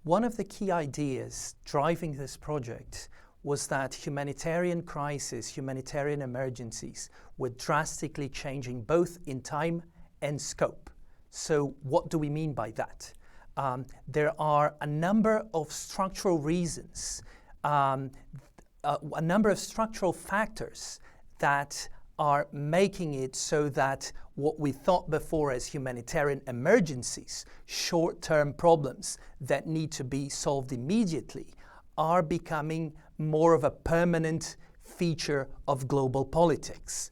One of the key ideas driving this project was that humanitarian crises, humanitarian emergencies were drastically changing both in time and scope. So what do we mean by that? There are a number of structural reasons, a number of structural factors that are making it so that what we thought before as humanitarian emergencies, short-term problems that need to be solved immediately, are becoming more of a permanent feature of global politics.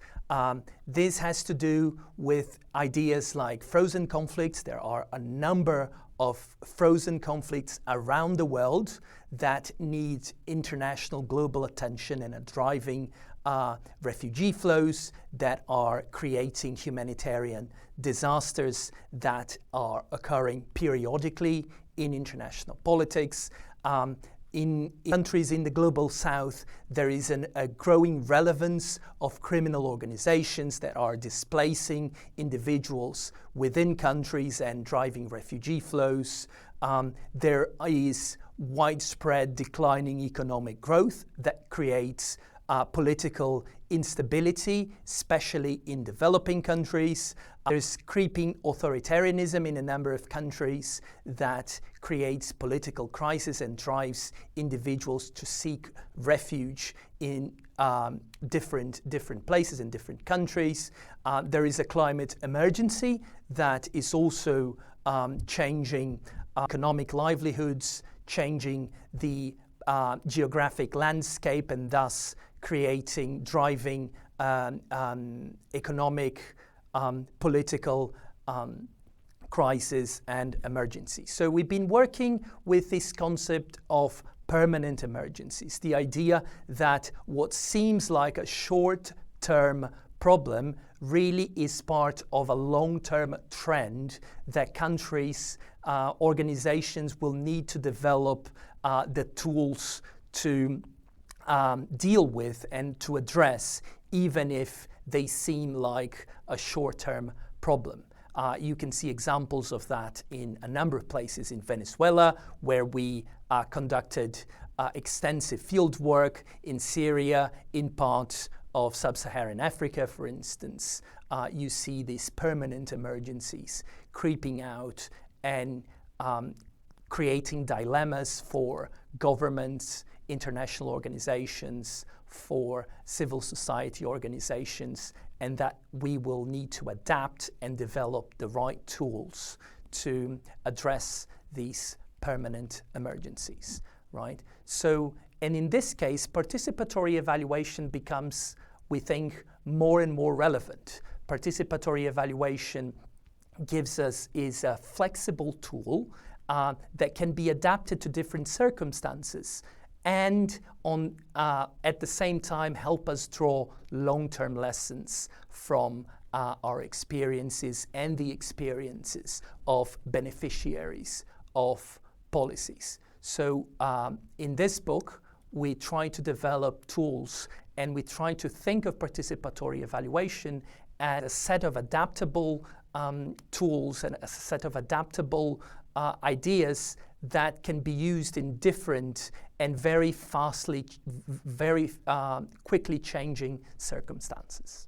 This has to do with ideas like frozen conflicts. There are a number of frozen conflicts around the world that need international global attention and are driving refugee flows, that are creating humanitarian disasters that are occurring periodically in international politics. In countries in the global south, there is a growing relevance of criminal organizations that are displacing individuals within countries and driving refugee flows. There is widespread declining economic growth that creates political instability, especially in developing countries. There's creeping authoritarianism in a number of countries that creates political crisis and drives individuals to seek refuge in different places in different countries. There is a climate emergency that is also changing economic livelihoods, changing the geographic landscape, and thus driving economic, political crisis and emergency. So we've been working with this concept of permanent emergencies, the idea that what seems like a short-term problem really is part of a long-term trend that countries, organizations will need to develop the tools to deal with and to address, even if they seem like a short-term problem. You can see examples of that in a number of places. In Venezuela, where we conducted extensive field work, in Syria, in parts of sub-Saharan Africa, for instance. You see these permanent emergencies creeping out and creating dilemmas for governments, international organizations, for civil society organizations, and that we will need to adapt and develop the right tools to address these permanent emergencies, right? So, and in this case, participatory evaluation becomes, we think, more and more relevant. Participatory evaluation is a flexible tool that can be adapted to different circumstances, and at the same time help us draw long-term lessons from our experiences and the experiences of beneficiaries of policies. So in this book, we try to develop tools, and we try to think of participatory evaluation as a set of adaptable tools and a set of adaptable ideas that can be used in different and very quickly changing circumstances.